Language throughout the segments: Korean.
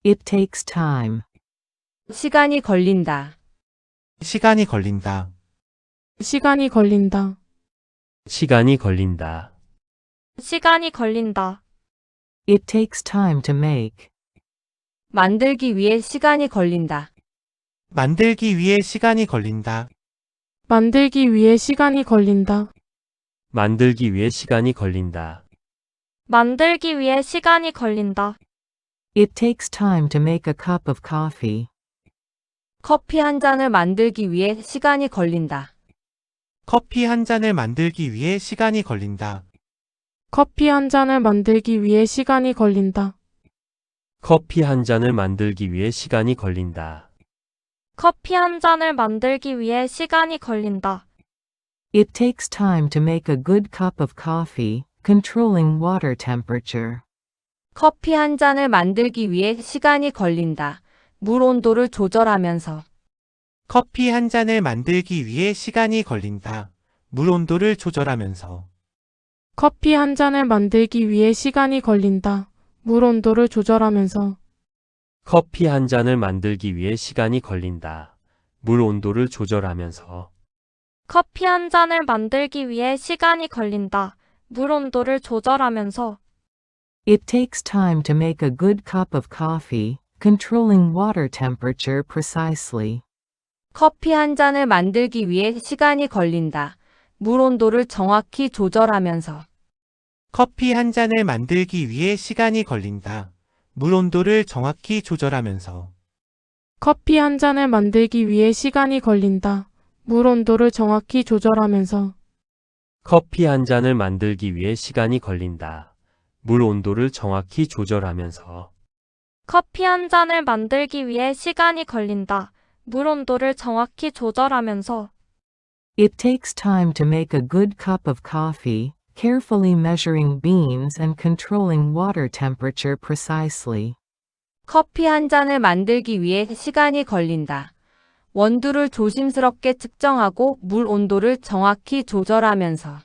It takes time. 시간이 걸린다. 시간이 걸린다. 시간이 걸린다. 시간이 걸린다. 시간이 걸린다. It takes time to make. 만들기 위해 시간이 걸린다. 만들기 위해 시간이 걸린다. 만들기 위해 시간이 걸린다. 만들기 위해 시간이 걸린다. 만들기 위해 시간이 걸린다. It takes time to make a cup of coffee. 커피 한 잔을 만들기 위해 시간이 걸린다. 커피 한 잔을 만들기 위해 시간이 걸린다. 커피 한 잔을 만들기 위해 시간이 걸린다. 커피 한 잔을 만들기 위해 시간이 걸린다. 커피 한 잔을 만들기 위해 시간이 걸린다. It takes time to make a good cup of coffee, controlling water temperature. 커피 한 잔을 만들기 위해 시간이 걸린다. 물 온도를 조절하면서. 커피 한 잔을 만들기 위해 시간이 걸린다. 물 온도를 조절하면서. 커피 한 잔을 만들기 위해 시간이 걸린다. 물 온도를 조절하면서. 커피 한 잔을 만들기 위해 시간이 걸린다. 물 온도를 조절하면서. 커피 한 잔을 만들기 위해 시간이 걸린다. 물 온도를 조절하면서. It takes time to make a good cup of coffee, controlling water temperature precisely. 커피 한 잔을 만들기 위해 시간이 걸린다. 물 온도를 정확히 조절하면서. 커피 한 잔을 만들기 위해 시간이 걸린다. 물 온도를 정확히 조절하면서. 커피 한 잔을 만들기 위해 시간이 걸린다. 물 온도를 정확히 조절하면서. 커피 한 잔을 만들기 위해 시간이 걸린다. 물 온도를 정확히 조절하면서. 커피 한 잔을 만들기 위해 시간이 걸린다. 물 온도를 정확히 조절하면서. It takes time to make a good cup of coffee, carefully measuring beans and controlling water temperature precisely. 커피 한 잔을 만들기 위해 시간이 걸린다. 원두를 조심스럽게 측정하고 물 온도를 정확히 조절하면서.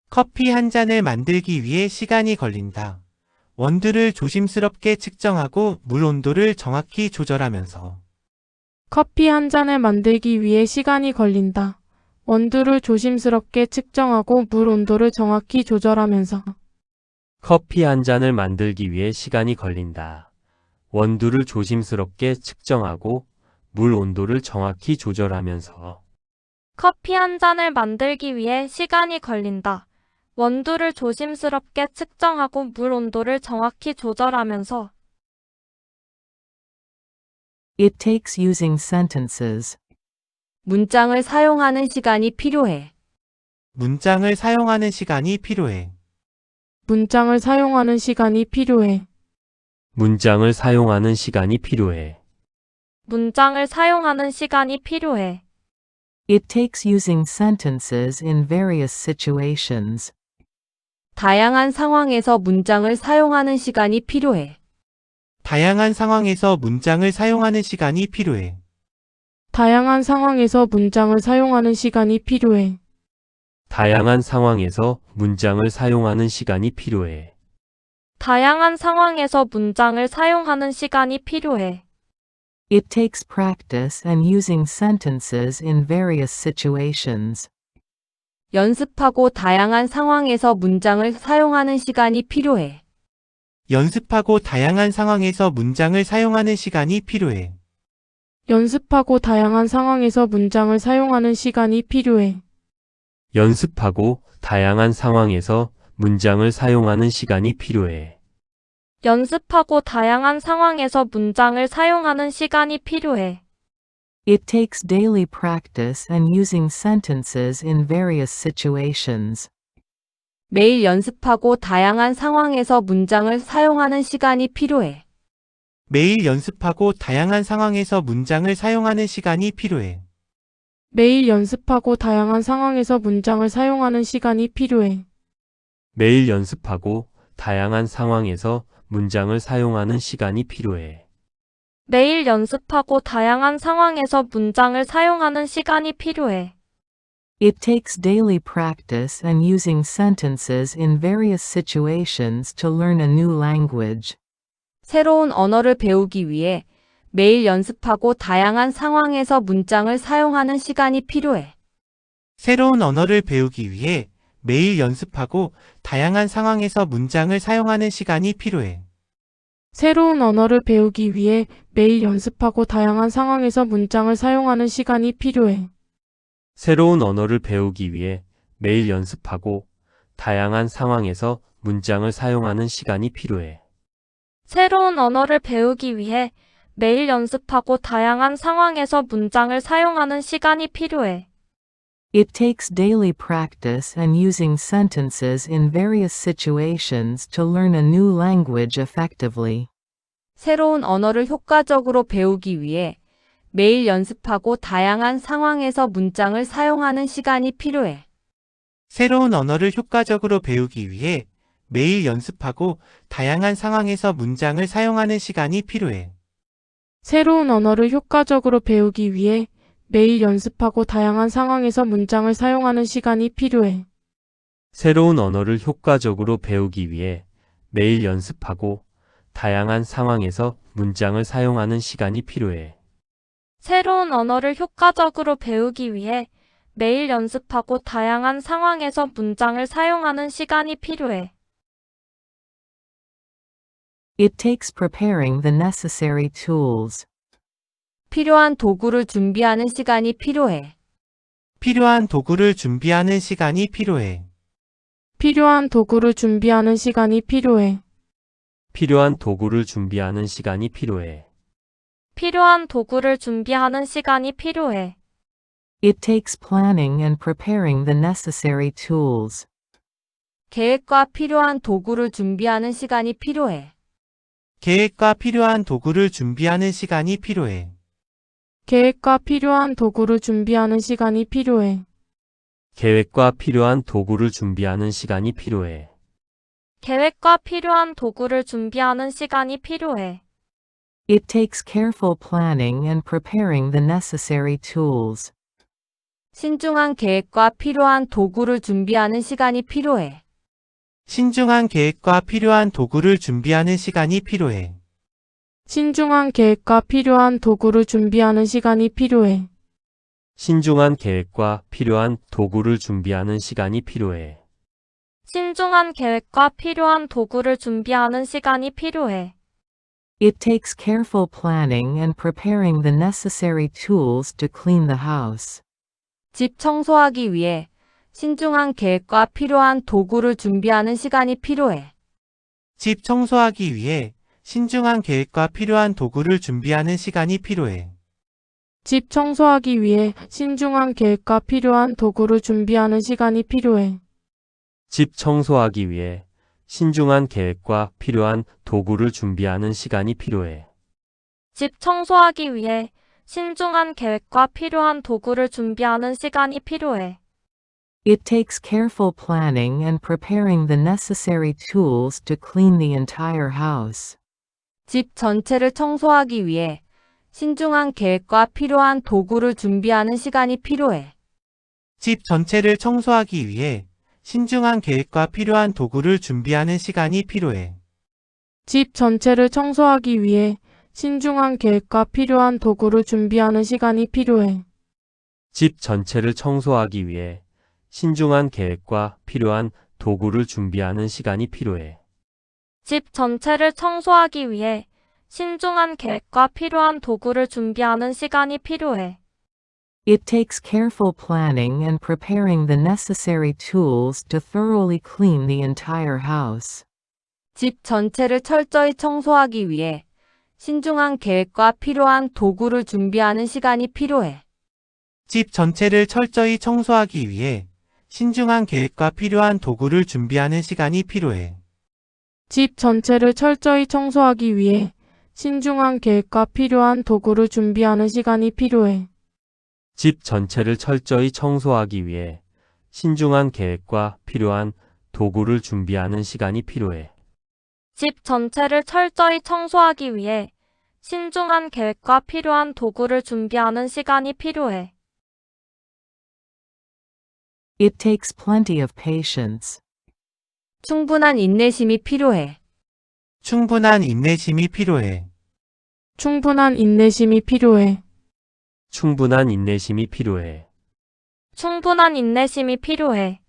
커피 한 잔을 만들기 위해 시간이 걸린다. 원두를 조심스럽게 측정하고 물 온도를 정확히 조절하면서. 커피 한 잔을 만들기 위해 시간이 걸린다. 원두를 조심스럽게 측정하고 물 온도를 정확히 조절하면서. 커피 한 잔을 만들기 위해 시간이 걸린다. 원두를 조심스럽게 측정하고 물 온도를 정확히 조절하면서. 커피 한 잔을 만들기 위해 시간이 걸린다. 원두를 조심스럽게 측정하고 물 온도를 정확히 조절하면서. It takes using sentences. 문장을 사용하는 시간이 필요해. 문장을 사용하는 시간이 필요해. 문장을 사용하는 시간이 필요해. 문장을 사용하는 시간이 필요해. 문장을 사용하는 시간이 필요해. It takes using sentences in various situations. 다양한 상황에서 문장을 사용하는 시간이 필요해. 다양한 상황에서 문장을 사용하는 시간이 필요해. 다양한 상황에서 문장을 사용하는 시간이 필요해. 다양한 상황에서 문장을 사용하는 시간이 필요해. 다양한 상황에서 문장을 사용하는 시간이 필요해. It takes practice and using sentences in various situations. 연습하고 다양한 상황에서 문장을 사용하는 시간이 필요해. 연습하고 다양한 상황에서 문장을 사용하는 시간이 필요해. 연습하고 다양한 상황에서 문장을 사용하는 시간이 필요해. 연습하고 다양한 상황에서 문장을 사용하는 시간이 필요해. 연습하고 다양한 상황에서 문장을 사용하는 시간이 필요해. It takes daily practice and using sentences in various situations. 매일 연습하고 다양한 상황에서 문장을 사용하는 시간이 필요해. 매일 연습하고 다양한 상황에서 문장을 사용하는 시간이 필요해. 매일 연습하고 다양한 상황에서 문장을 사용하는 시간이 필요해. 매일 연습하고 다양한 상황에서 문장을 사용하는 시간이 필요해. 매일 연습하고 다양한 상황에서 문장을 사용하는 시간이 필요해. It takes daily practice and using sentences in various situations to learn a new language. 새로운 언어를 배우기 위해 매일 연습하고 다양한 상황에서 문장을 사용하는 시간이 필요해. 새로운 언어를 배우기 위해 매일 연습하고 다양한 상황에서 문장을 사용하는 시간이 필요해. 새로운 언어를 배우기 위해 매일 연습하고 다양한 상황에서 문장을 사용하는 시간이 필요해. 새로운 언어를 배우기 위해 매일 연습하고 다양한 상황에서 문장을 사용하는 시간이 필요해. 새로운 언어를 배우기 위해 매일 연습하고 다양한 상황에서 문장을 사용하는 시간이 필요해. It takes daily practice and using sentences in various situations to learn a new language effectively. 새로운 언어를 효과적으로 배우기 위해 매일 연습하고 다양한 상황에서 문장을 사용하는 시간이 필요해. 새로운 언어를 효과적으로 배우기 위해 매일 연습하고 다양한 상황에서 문장을 사용하는 시간이 필요해. 새로운 언어를 효과적으로 배우기 위해 매일 연습하고 다양한 상황에서 문장을 사용하는 시간이 필요해. 새로운 언어를 효과적으로 배우기 위해 매일 연습하고 다양한 상황에서 문장을 사용하는 시간이 필요해. 새로운 언어를 효과적으로 배우기 위해 매일 연습하고 다양한 상황에서 문장을 사용하는 시간이 필요해. It takes preparing the necessary tools. 필요한 도구를 준비하는 시간이 필요해. 필요한 도구를 준비하는 시간이 필요해. 필요한 도구를 준비하는 시간이 필요해. 필요한 도구를 준비하는 시간이 필요해. 필요한 도구를 준비하는 시간이 필요해. It takes planning and preparing the necessary tools. 계획과 필요한 도구를 준비하는 시간이 필요해. 계획과 필요한 도구를 준비하는 시간이 필요해. 계획과 필요한 도구를 준비하는 시간이 필요해. 계획과 필요한 도구를 준비하는 시간이 필요해. 계획과 필요한 도구를 준비하는 시간이 필요해. It takes careful planning and preparing the necessary tools. 신중한 계획과 필요한 도구를 준비하는 시간이 필요해. 신중한 계획과 필요한 도구를 준비하는 시간이 필요해. 신중한 계획과 필요한 도구를 준비하는 시간이 필요해. 신중한 계획과 필요한 도구를 준비하는 시간이 필요해. 신중한 계획과 필요한 도구를 준비하는 시간이 필요해. It takes careful planning and preparing the necessary tools to clean the house. 집 청소하기 위해 신중한 계획과 필요한 도구를 준비하는 시간이 필요해. 집 청소하기 위해 신중한 계획과 필요한 도구를 준비하는 시간이 필요해. 집 청소하기 위해 신중한 계획과 필요한 도구를 준비하는 시간이 필요해. 집 청소하기 위해 신중한 계획과 필요한 도구를 준비하는 시간이 필요해. 집 청소하기 위해 신중한 계획과 필요한 도구를 준비하는 시간이 필요해. It takes careful planning and preparing the necessary tools to clean the entire house. 집 전체를 청소하기 위해 신중한 계획과 필요한 도구를 준비하는 시간이 필요해. 집 전체를 청소하기 위해 신중한 계획과 필요한 도구를 준비하는 시간이 필요해. 집 전체를 청소하기 위해 신중한 계획과 필요한 도구를 준비하는 시간이 필요해. 집 전체를 청소하기 위해 신중한 계획과 필요한 도구를 준비하는 시간이 필요해. 집 전체를 청소하기 위해 신중한 계획과 필요한 도구를 준비하는 시간이 필요해. It takes careful planning and preparing the necessary tools to thoroughly clean the entire house. 집 전체를 철저히 청소하기 위해 신중한 계획과 필요한 도구를 준비하는 시간이 필요해. 집 전체를 철저히 청소하기 위해 신중한 계획과 필요한 도구를 준비하는 시간이 필요해. 집 전체를 철저히 청소하기 위해 신중한 계획과 필요한 도구를 준비하는 시간이 필요해. 집 전체를 철저히 청소하기 위해 신중한 계획과 필요한 도구를 준비하는 시간이 필요해. 집 전체를 철저히 청소하기 위해 신중한 계획과 필요한 도구를 준비하는 시간이 필요해. It takes plenty of patience. 충분한 인내심이 필요해. 충분한 인내심이 필요해. 충분한 인내심이 필요해. 충분한 인내심이 필요해. 충분한 인내심이 필요해.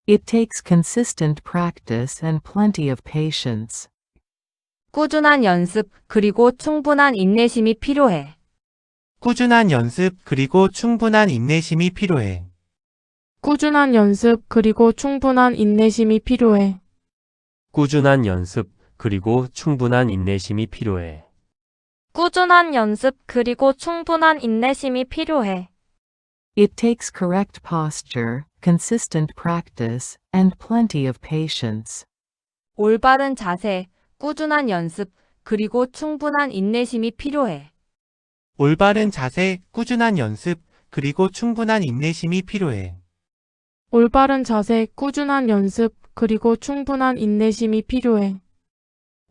It takes consistent practice and plenty of patience. 꾸준한 연습 그리고 충분한 인내심이 필요해. 꾸준한 연습 그리고 충분한 인내심이 필요해. 꾸준한 연습 그리고 충분한 인내심이 필요해. 꾸준한 연습 그리고 충분한 인내심이 필요해. 꾸준한 연습 그리고 충분한 인내심이 필요해. It takes correct posture, consistent practice, and plenty of patience. 올바른 자세, 꾸준한 연습, 그리고 충분한 인내심이 필요해. 올바른 자세, 꾸준한 연습, 그리고 충분한 인내심이 필요해. 올바른 자세, 꾸준한 연습, 그리고 충분한 인내심이 필요해.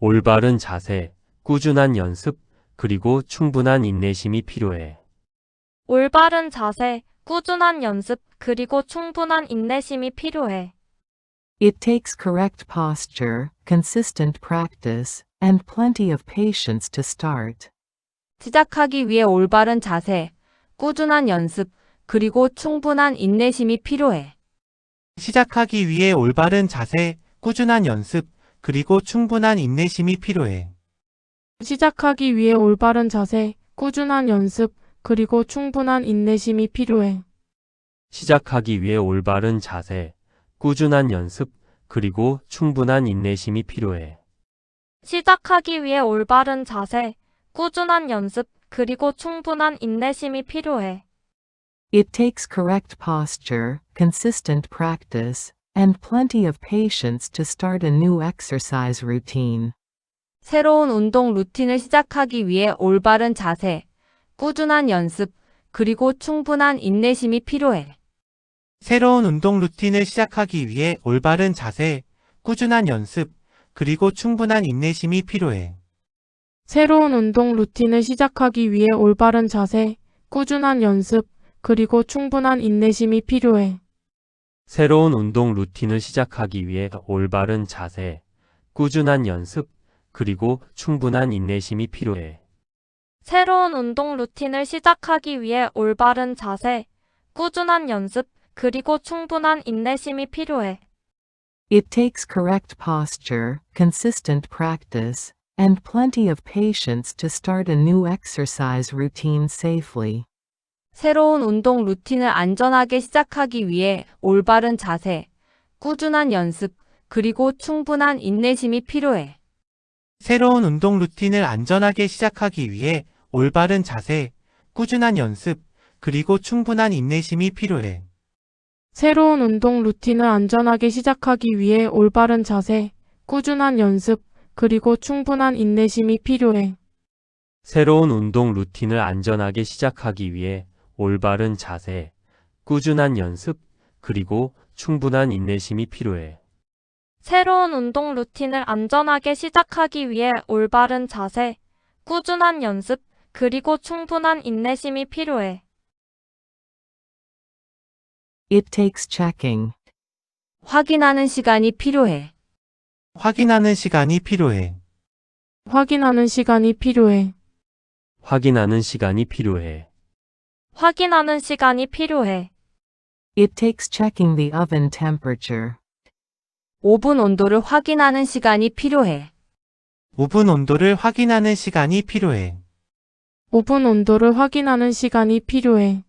올바른 자세, 꾸준한 연습, 그리고 충분한 인내심이 필요해. 올바른 자세, 꾸준한 연습, 그리고 충분한 인내심이 필요해. It takes correct posture, consistent practice, and plenty of patience to start. 시작하기 위해 올바른 자세, 꾸준한 연습, 그리고 충분한 인내심이 필요해. 시작하기 위해 올바른 자세, 꾸준한 연습, 그리고 충분한 인내심이 필요해. 시작하기 위해 올바른 자세, 꾸준한 연습, 그리고 충분한 인내심이 필요해. 시작하기 위해 올바른 자세, 꾸준한 연습, 그리고 충분한 인내심이 필요해. 시작하기 위해 올바른 자세, 꾸준한 연습, 그리고 충분한 인내심이 필요해. It takes correct posture, consistent practice, and plenty of patience to start a new exercise routine. 새로운 운동 루틴을 시작하기 위해 올바른 자세, 꾸준한 연습, 그리고 충분한 인내심이 필요해. 새로운 운동 루틴을 시작하기 위해 올바른 자세, 꾸준한 연습, 그리고 충분한 인내심이 필요해. 새로운 운동 루틴을 시작하기 위해 올바른 자세, 꾸준한 연습, 그리고 충분한 인내심이 필요해. 새로운 운동 루틴을 시작하기 위해 올바른 자세, 꾸준한 연습, 그리고 충분한 인내심이 필요해. 새로운 운동 루틴을 시작하기 위해 올바른 자세, 꾸준한 연습, 그리고 충분한 인내심이 필요해. It takes correct posture, consistent practice, and plenty of patience to start a new exercise routine safely. 새로운 운동 루틴을 안전하게 시작하기 위해 올바른 자세, 꾸준한 연습, 그리고 충분한 인내심이 필요해. 새로운 운동 루틴을 안전하게 시작하기 위해 올바른 자세, 꾸준한 연습, 그리고 충분한 인내심이 필요해. 새로운 운동 루틴을 안전하게 시작하기 위해 올바른 자세, 꾸준한 연습, 그리고 충분한 인내심이 필요해. 새로운 운동 루틴을 안전하게 시작하기 위해 올바른 자세, 꾸준한 연습, 그리고 충분한 인내심이 필요해. 새로운 운동 루틴을 안전하게 시작하기 위해 올바른 자세, 꾸준한 연습, 그리고 충분한 인내심이 필요해. It takes checking. 확인하는 시간이 필요해. 확인하는 시간이 필요해. 확인하는 시간이 필요해. 확인하는 시간이 필요해. 확인하는 시간이 필요해. It takes checking the oven temperature. 오븐 온도를 확인하는 시간이 필요해. 오븐 온도를 확인하는 시간이 필요해. 오븐 온도를 확인하는 시간이 필요해.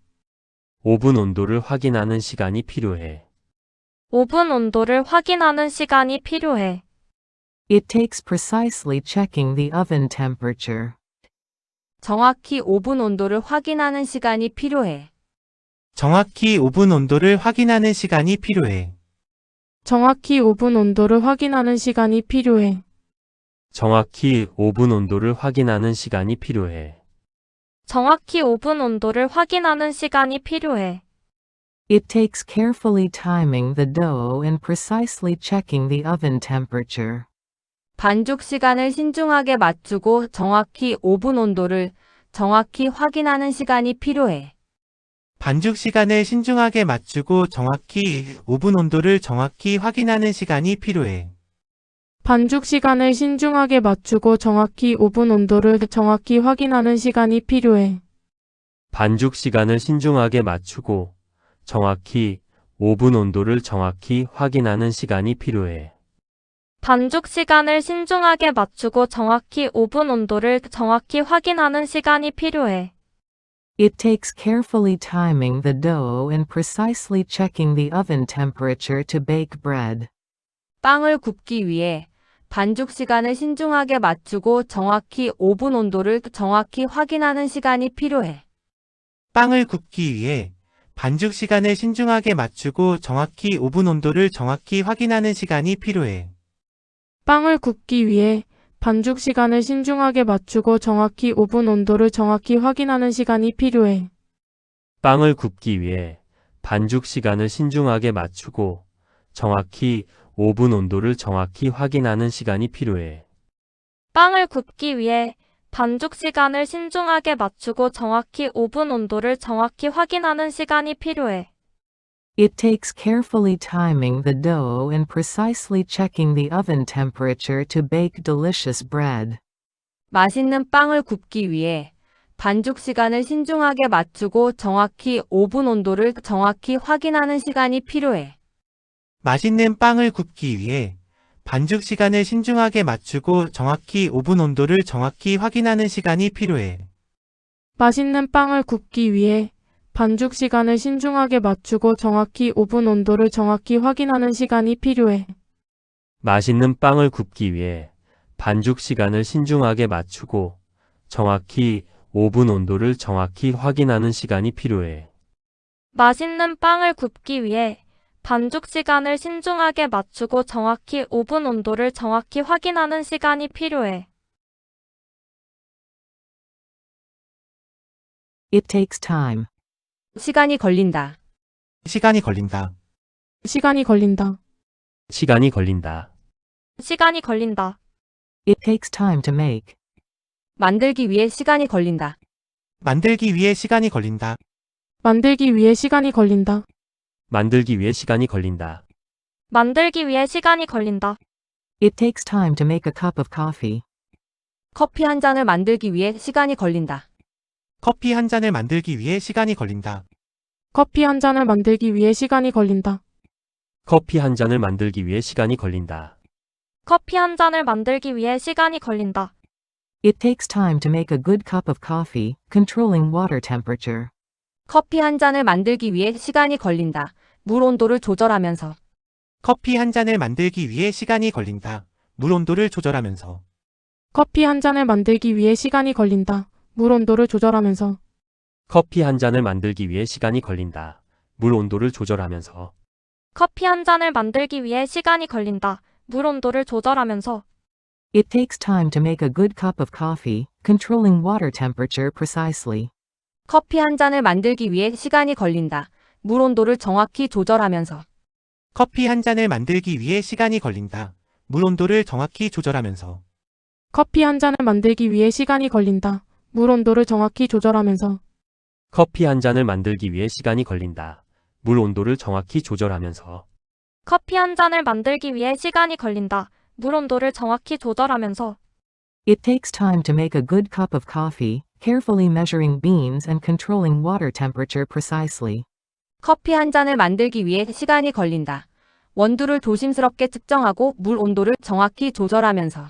오븐 온도를 확인하는 시간이 필요해. 오븐 온도를 확인하는 시간이 필요해. It takes precisely checking the oven temperature. 정확히 오븐 온도를 확인하는 시간이 필요해. 정확히 오븐 온도를 확인하는 시간이 필요해. 정확히 오븐 온도를 확인하는 시간이 필요해. 정확히 오븐 온도를 확인하는 시간이 필요해. 정확히 오븐 온도를 확인하는 시간이 필요해. It takes carefully timing the dough and precisely checking the oven temperature. 반죽 시간을 신중하게 맞추고 정확히 오븐 온도를 정확히 확인하는 시간이 필요해. 반죽 시간을 신중하게 맞추고 정확히 오븐 온도를 정확히 확인하는 시간이 필요해. 반죽 시간을 신중하게 맞추고 정확히 오븐 온도를 정확히 확인하는 시간이 필요해. 반죽 시간을 신중하게 맞추고 정확히 오븐 온도를 정확히 확인하는 시간이 필요해. 반죽 시간을 신중하게 맞추고 정확히 오븐 온도를 정확히 확인하는 시간이 필요해. It takes carefully timing the dough and precisely checking the oven temperature to bake bread. 빵을 굽기 위해 반죽 시간을 신중하게 맞추고 정확히 오븐 온도를 정확히 확인하는 시간이 필요해. 빵을 굽기 위해 반죽 시간을 신중하게 맞추고 정확히 오븐 온도를 정확히 확인하는 시간이 필요해. 빵을 굽기 위해 반죽 시간을 신중하게 맞추고 정확히 오븐 온도를 정확히 확인하는 시간이 필요해. 빵을 굽기 위해 반죽 시간을 신중하게 맞추고 정확히 오븐 온도를 정확히 확인하는 시간이 필요해. 빵을 굽기 위해 반죽 시간을 신중하게 맞추고 정확히 오븐 온도를 정확히 확인하는 시간이 필요해. It takes carefully timing the dough and precisely checking the oven temperature to bake delicious bread. 맛있는 빵을 굽기 위해 반죽 시간을 신중하게 맞추고 정확히 오븐 온도를 정확히 확인하는 시간이 필요해. 맛있는 빵을 굽기 위해 반죽 시간을 신중하게 맞추고 정확히 오븐 온도를 정확히 확인하는 시간이 필요해. 맛있는 빵을 굽기 위해 반죽 시간을 신중하게 맞추고 정확히 오븐 온도를 정확히 확인하는 시간이 필요해. 맛있는 빵을 굽기 위해 반죽 시간을 신중하게 맞추고 정확히 오븐 온도를 정확히 확인하는 시간이 필요해. 맛있는 빵을 굽기 위해 반죽 시간을 신중하게 맞추고 정확히 오븐 온도를 정확히 확인하는 시간이 필요해. It takes time. 시간이 걸린다. 시간이 걸린다. 시간이 걸린다. 시간이 걸린다. 시간이 걸린다. It takes time to make. 만들기 위해 시간이 걸린다. 만들기 위해 시간이 걸린다. 만들기 위해 시간이 걸린다. 만들기 위해 시간이 걸린다. 만들기 위해 시간이 걸린다. It takes time to make a cup of coffee. 커피 한 잔을 만들기 위해 시간이 걸린다. 커피 한 잔을 만들기 위해 시간이 걸린다. 커피 한 잔을 만들기 위해 시간이 걸린다. 커피 한 잔을 만들기 위해 시간이 걸린다. 커피 한 잔을 만들기 위해 시간이 걸린다. It takes time to make a good cup of coffee, controlling water temperature. 커피 한 잔을 만들기 위해 시간이 걸린다. 물 온도를 조절하면서. 커피 한 잔을 만들기 위해 시간이 걸린다. 물 온도를 조절하면서. 커피 한 잔을 만들기 위해 시간이 걸린다. 물 온도를 조절하면서. 커피 한 잔을 만들기 위해 시간이 걸린다. 물 온도를 조절하면서. 커피 한 잔을 만들기 위해 시간이 걸린다. 물 온도를 조절하면서. It takes time to make a good cup of coffee, controlling water temperature precisely. 커피 한 잔을 만들기 위해 시간이 걸린다. 물 온도를 정확히 조절하면서. 커피 한 잔을 만들기 위해 시간이 걸린다. 물 온도를 정확히 조절하면서. 커피 한 잔을 만들기 위해 시간이 걸린다. 물 온도를 정확히 조절하면서. 커피 한 잔을 만들기 위해 시간이 걸린다. 물 온도를 정확히 조절하면서. 커피 한 잔을 만들기 위해 시간이 걸린다. 물 온도를 정확히 조절하면서. It takes time to make a good cup of coffee, carefully measuring beans and controlling water temperature precisely. 커피 한 잔을 만들기 위해 시간이 걸린다. 원두를 조심스럽게 측정하고 물 온도를 정확히 조절하면서.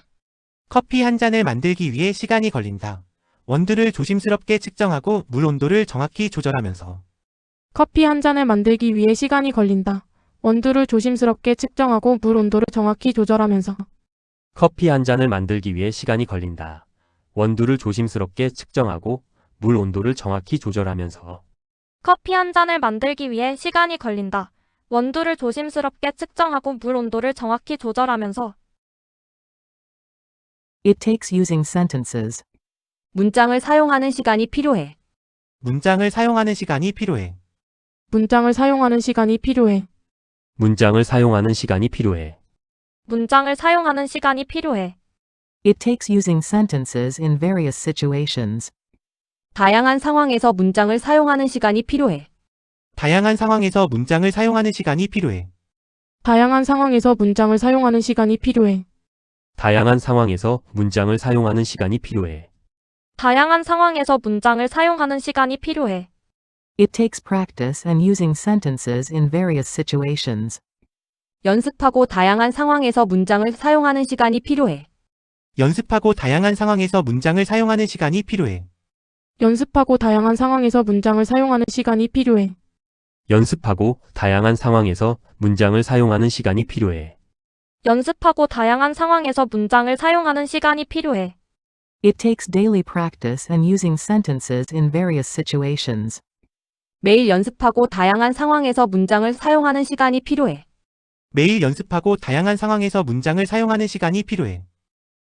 커피 한 잔을 만들기 위해 시간이 걸린다. 원두를 조심스럽게 측정하고 물 온도를 정확히 조절하면서. 커피 한 잔을 만들기 위해 시간이 걸린다. 원두를 조심스럽게 측정하고 물 온도를 정확히 조절하면서. 커피 한 잔을 만들기 위해 시간이 걸린다. 원두를 조심스럽게 측정하고 물 온도를 정확히 조절하면서. 커피 한 잔을 만들기 위해 시간이 걸린다. 원두를 조심스럽게 측정하고 물 온도를 정확히 조절하면서. It takes using sentences. 문장을 사용하는 시간이 필요해. 문장을 사용하는 시간이 필요해. 문장을 사용하는 시간이 필요해. 문장을 사용하는 시간이 필요해. 문장을 사용하는 시간이 필요해. It takes using sentences in various situations. 다양한 상황에서 문장을 사용하는 시간이 필요해. 다양한 상황에서 문장을 사용하는 시간이 필요해. 다양한 상황에서 문장을 사용하는 시간이 필요해. 다양한 상황에서 문장을 사용하는 시간이 필요해. 다양한 상황에서 문장을 사용하는 시간이 필요해. It takes practice and using sentences in various situations. 연습하고 다양한 상황에서 문장을 사용하는 시간이 필요해. 연습하고 다양한 상황에서 문장을 사용하는 시간이 필요해. 연습하고 다양한 상황에서 문장을 사용하는 시간이 필요해. 연습하고 다양한 상황에서 문장을 사용하는 시간이 필요해. 연습하고 다양한 상황에서 문장을 사용하는 시간이 필요해. It takes daily practice and using sentences in various situations. 매일 연습하고 다양한 상황에서 문장을 사용하는 시간이 필요해. 매일 연습하고 다양한 상황에서 문장을 사용하는 시간이 필요해.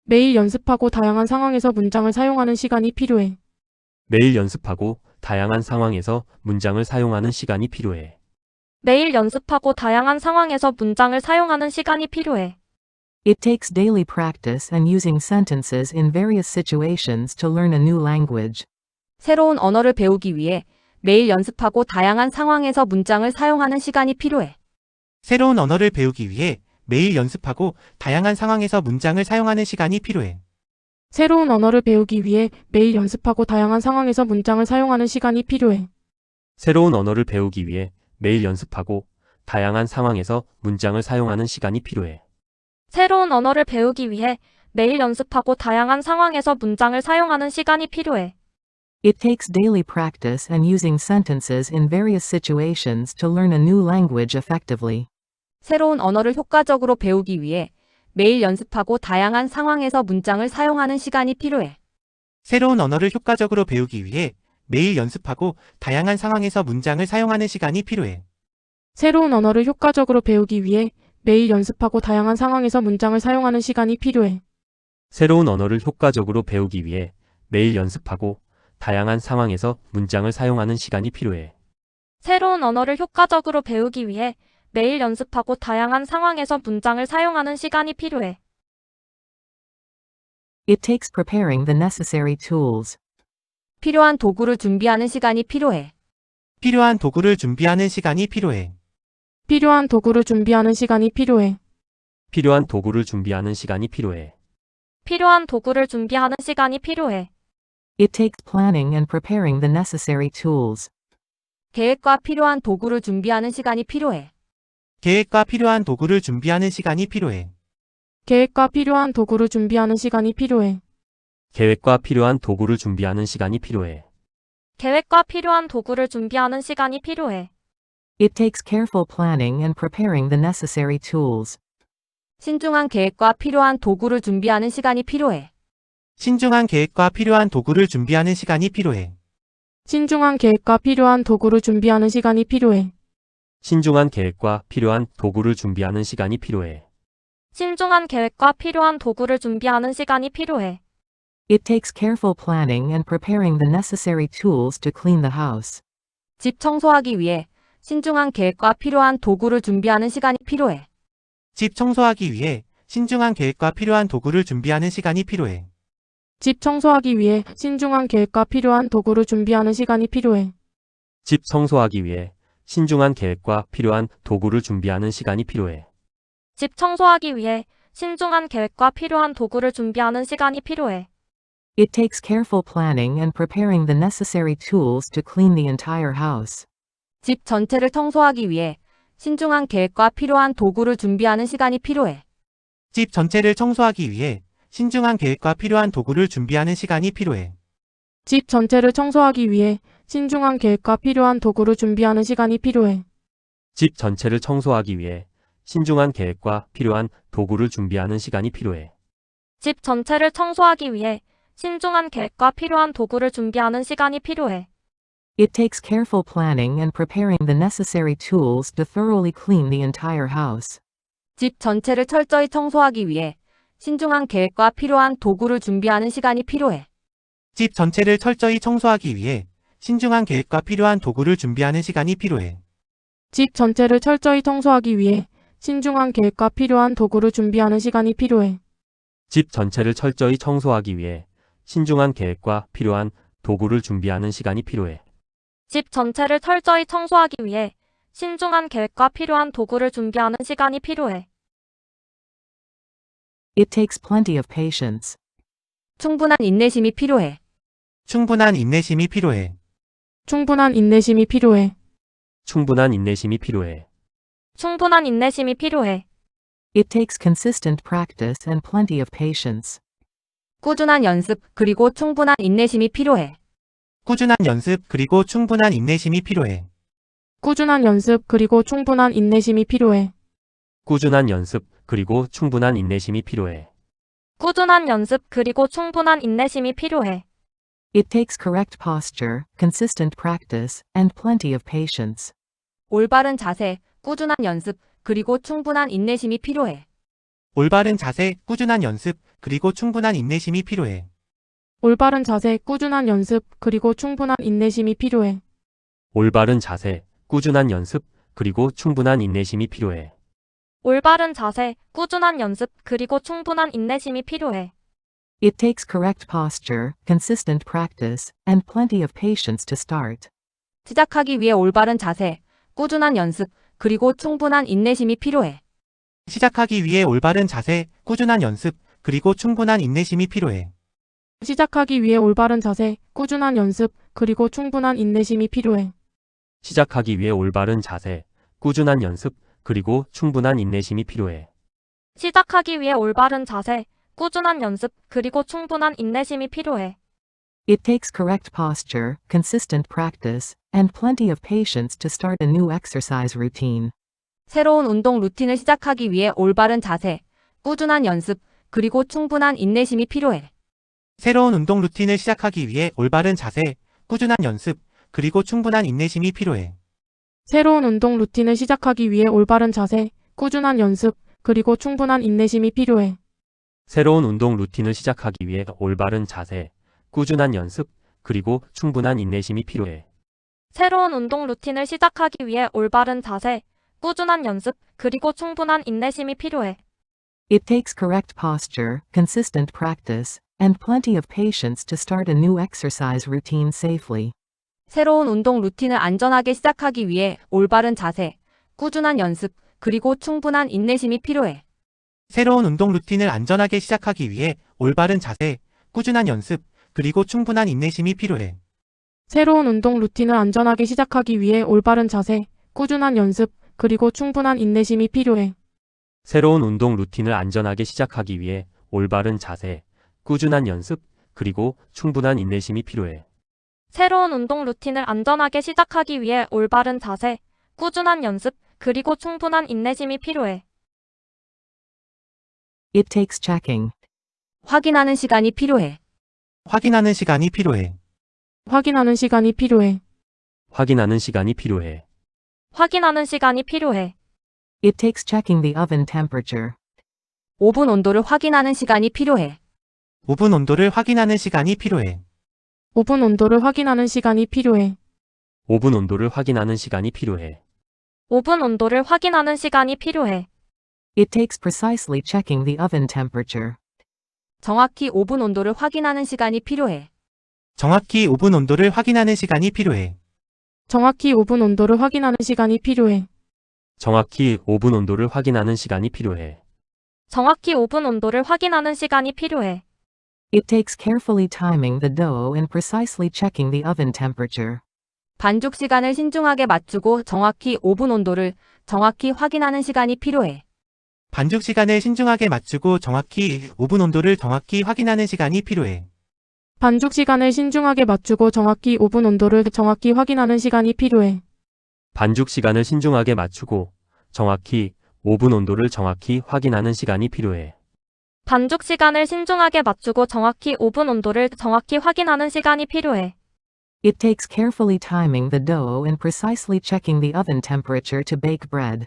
매일 연습하고 다양한 상황에서 문장을 사용하는 시간이 필요해. 매일 연습하고 다양한 상황에서 문장을 사용하는 시간이 필요해. 매일 연습하고 다양한 상황에서 문장을 사용하는 시간이 필요해. It takes daily practice and using sentences in various situations to learn a new language. 새로운 언어를 배우기 위해 매일 연습하고 다양한 상황에서 문장을 사용하는 시간이 필요해. 새로운 언어를 배우기 위해 매일 연습하고 다양한 상황에서 문장을 사용하는 시간이 필요해. 새로운 언어를 배우기 위해 매일 연습하고 다양한 상황에서 문장을 사용하는 시간이 필요해. 새로운 언어를 배우기 위해 매일 연습하고 다양한 상황에서 문장을 사용하는 시간이 필요해. 새로운 언어를 배우기 위해 매일 연습하고 다양한 상황에서 문장을 사용하는 시간이 필요해. It takes daily practice and using sentences in various situations to learn a new language effectively. 새로운 언어를 효과적으로 배우기 위해 매일 연습하고 다양한 상황에서 문장을 사용하는 시간이 필요해. 새로운 언어를 효과적으로 배우기 위해 매일 연습하고 다양한 상황에서 문장을 사용하는 시간이 필요해. 새로운 언어를 효과적으로 배우기 위해 매일 연습하고 다양한 상황에서 문장을 사용하는 시간이 필요해. 새로운 언어를 효과적으로 배우기 위해 매일 연습하고 다양한 상황에서 문장을 사용하는 시간이 필요해. 새로운 언어를 효과적으로 배우기 위해 매일 연습하고 다양한 상황에서 문장을 사용하는 시간이 필요해. It takes preparing the necessary tools. 필요한 도구를 준비하는 시간이 필요해. 필요한 도구를 준비하는 시간이 필요해. 필요한 도구를 준비하는 시간이 필요해. 필요한 도구를 준비하는 시간이 필요해. 필요한 도구를 준비하는 시간이 필요해. It takes planning and preparing the necessary tools. 계획과 필요한 도구를 준비하는 시간이 필요해. 계획과 필요한 도구를 준비하는 시간이 필요해. 계획과 필요한 도구를 준비하는 시간이 필요해. 계획과 필요한 도구를 준비하는 시간이 필요해. 계획과 필요한 도구를 준비하는 시간이 필요해. It takes careful planning and preparing the necessary tools. 신중한 계획과 필요한 도구를 준비하는 시간이 필요해. 신중한 계획과 필요한 도구를 준비하는 시간이 필요해. 신중한 계획과 필요한 도구를 준비하는 시간이 필요해. 신중한 계획과 필요한 도구를 준비하는 시간이 필요해. 신중한 계획과 필요한 도구를 준비하는 시간이 필요해. It takes careful planning and preparing the necessary tools to clean the house. 집 청소하기 위해 신중한 계획과 필요한 도구를 준비하는 시간이 필요해. 집 청소하기 위해 신중한 계획과 필요한 도구를 준비하는 시간이 필요해. 집 청소하기 위해 신중한 계획과 필요한 도구를 준비하는 시간이 필요해. 집 청소하기 위해 신중한 계획과 필요한 도구를 준비하는 시간이 필요해. 집 청소하기 위해 신중한 계획과 필요한 도구를 준비하는 시간이 필요해. It takes careful planning and preparing the necessary tools to clean the entire house. 집 전체를 청소하기 위해 신중한 계획과 필요한 도구를 준비하는 시간이 필요해. 집 전체를 청소하기 위해 신중한 계획과 필요한 도구를 준비하는 시간이 필요해. 집 전체를 청소하기 위해 신중한 계획과 필요한 도구를 준비하는 시간이 필요해. 집 전체를 청소하기 위해 신중한 계획과 필요한 도구를 준비하는 시간이 필요해. 집 전체를 청소하기 위해 신중한 계획과 필요한 도구를 준비하는 시간이 필요해. It takes careful planning and preparing the necessary tools to thoroughly clean the entire house. 집 전체를 철저히 청소하기 위해 신중한 계획과 필요한 도구를 준비하는 시간이 필요해. 집 전체를 철저히 청소하기 위해 신중한 계획과 필요한 도구를 준비하는 시간이 필요해. 집 전체를 철저히 청소하기 위해 신중한 계획과 필요한 도구를 준비하는 시간이 필요해. 집 전체를 철저히 청소하기 위해 신중한 계획과 필요한 도구를 준비하는 시간이 필요해. 집 전체를 철저히 청소하기 위해 신중한 계획과 필요한 도구를 준비하는 시간이 필요해. It takes plenty of patience. 충분한 인내심이 필요해. 충분한 인내심이 필요해. 충분한 인내심이 필요해. 충분한 인내심이 필요해. 충분한 인내심이 필요해. It takes consistent practice and plenty of patience. 꾸준한 연습, 그리고 충분한 인내심이 필요해. 꾸준한 연습 그리고 충분한 인내심이 필요해. 꾸준한 연습 그리고 충분한 인내심이 필요해. 꾸준한 연습, 그리고 충분한 인내심이 필요해. 꾸준한 연습 그리고 충분한 인내심이 필요해. It takes correct posture, consistent practice, and plenty of patience. 올바른 자세, 꾸준한 연습, 그리고 충분한 인내심이 필요해. 올바른 자세, 꾸준한 연습, 그리고 충분한 인내심이 필요해. 올바른 자세, 꾸준한 연습, 그리고 충분한 인내심이 필요해. 올바른 자세, 꾸준한 연습, 그리고 충분한 인내심이 필요해. 올바른 자세, 꾸준한 연습 그리고 충분한 인내심이 필요해. It takes correct posture, consistent practice, and plenty of patience to start. 시작하기 위해 올바른 자세, 꾸준한 연습, 그리고 충분한 인내심이 필요해. 시작하기 위해 올바른 자세, 꾸준한 연습, 그리고 충분한 인내심이 필요해. 시작하기 위해 올바른 자세, 꾸준한 연습, 그리고 충분한 인내심이 필요해. 시작하기 위해 올바른 자세, 꾸준한 연습, 그리고 충분한 인내심이 필요해. 시작하기 위해 올바른 자세, 꾸준한 연습 그리고 충분한 인내심이 필요해. It takes correct posture, consistent practice, and plenty of patience to start a new exercise routine. 새로운 운동 루틴을 시작하기 위해 올바른 자세, 꾸준한 연습, 그리고 충분한 인내심이 필요해. 새로운 운동 루틴을 시작하기 위해 올바른 자세, 꾸준한 연습, 그리고 충분한 인내심이 필요해. 새로운 운동 루틴을 시작하기 위해 올바른 자세, 꾸준한 연습, 그리고 충분한 인내심이 필요해. 새로운 운동 루틴을 시작하기 위해 올바른 자세, 꾸준한 연습, 그리고 충분한 인내심이 필요해. 새로운 운동 루틴을 시작하기 위해 올바른 자세, 꾸준한 연습 그리고 충분한 인내심이 필요해. It takes correct posture, consistent practice, and plenty of patience to start a new exercise routine safely. 새로운 운동 루틴을 안전하게 시작하기 위해 올바른 자세, 꾸준한 연습, 그리고 충분한 인내심이 필요해. 새로운 운동 루틴을 안전하게 시작하기 위해 올바른 자세, 꾸준한 연습, 그리고 충분한 인내심이 필요해. 새로운 운동 루틴을 안전하게 시작하기 위해 올바른 자세, 꾸준한 연습, 그리고 충분한 인내심이 필요해. 새로운 운동 루틴을 안전하게 시작하기 위해 올바른 자세, 꾸준한 연습, 그리고 충분한 인내심이 필요해. 새로운 운동 루틴을 안전하게 시작하기 위해 올바른 자세, 꾸준한 연습 그리고 충분한 인내심이 필요해. It takes checking. 확인하는 시간이 필요해. 확인하는 시간이 필요해. 확인하는 시간이 필요해. 확인하는 시간이 필요해. 확인하는 시간이 필요해. It takes checking the oven temperature. 오븐 온도를 확인하는 시간이 필요해. 오븐 온도를 확인하는 시간이 필요해. 오븐 온도를 확인하는 시간이 필요해. 오븐 온도를 확인하는 시간이 필요해. 오븐 온도를 확인하는 시간이 필요해. It takes precisely checking the oven temperature. 정확히 오븐 온도를 확인하는 시간이 필요해. 정확히 오븐 온도를 확인하는 시간이 필요해. 정확히 오븐 온도를 확인하는 시간이 필요해. 정확히 오븐 온도를 확인하는 시간이 필요해. 정확히 오븐 온도를 확인하는 시간이 필요해. It takes carefully timing the dough and precisely checking the oven temperature. 반죽 시간을 신중하게 맞추고 정확히 오븐 온도를 정확히 확인하는 시간이 필요해. 반죽 시간을 신중하게 맞추고 정확히 오븐 온도를 정확히 확인하는 시간이 필요해. 반죽 시간을 신중하게 맞추고 정확히 오븐 온도를 정확히 확인하는 시간이 필요해. 반죽 시간을 신중하게 맞추고 정확히 오븐 온도를 정확히 확인하는 시간이 필요해. 반죽 시간을 신중하게 맞추고 정확히 오븐 온도를 정확히 확인하는 시간이 필요해. It takes carefully timing the dough and precisely checking the oven temperature to bake bread.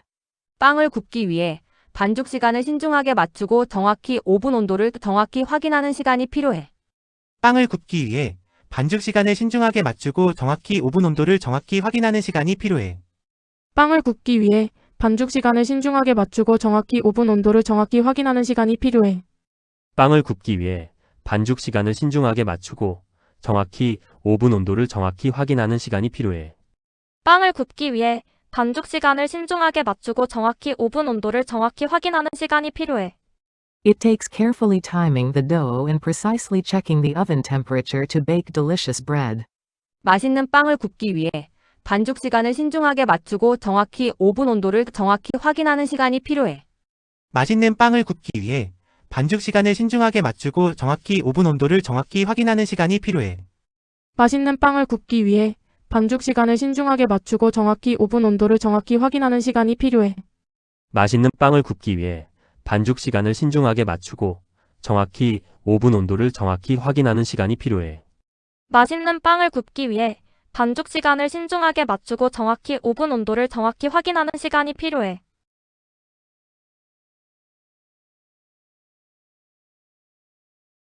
빵을 굽기 위해 반죽 시간을 신중하게 맞추고 정확히 오븐 온도를 정확히 확인하는 시간이 필요해. 빵을 굽기 위해 반죽 시간을 신중하게 맞추고 정확히 오븐 온도를 정확히 확인하는 시간이 필요해. 빵을 굽기 위해 반죽 시간을 신중하게 맞추고 정확히 오븐 온도를 정확히 확인하는 시간이 필요해. 빵을 굽기 위해 반죽 시간을 신중하게 맞추고 정확히 오븐 온도를 정확히 확인하는 시간이 필요해. 빵을 굽기 위해 반죽 시간을 신중하게 맞추고 정확히 오븐 온도를 정확히 확인하는 시간이 필요해. It takes carefully timing the dough and precisely checking the oven temperature to bake delicious bread. 맛있는 빵을 굽기 위해 반죽 시간을 신중하게 맞추고 정확히 오븐 온도를 정확히 확인하는 시간이 필요해. 맛있는 빵을 굽기 위해 반죽 시간을 신중하게 맞추고 정확히 오븐 온도를 정확히 확인하는 시간이 필요해. 맛있는 빵을 굽기 위해 반죽 시간을 신중하게 맞추고 정확히 오븐 온도를 정확히 확인하는 시간이 필요해. 맛있는 빵을 굽기 위해 반죽 시간을 신중하게 맞추고 정확히 오븐 온도를 정확히 확인하는 시간이 필요해. 맛있는 빵을 굽기 위해 반죽 시간을 신중하게 맞추고 정확히 오븐 온도를 정확히 확인하는 시간이 필요해.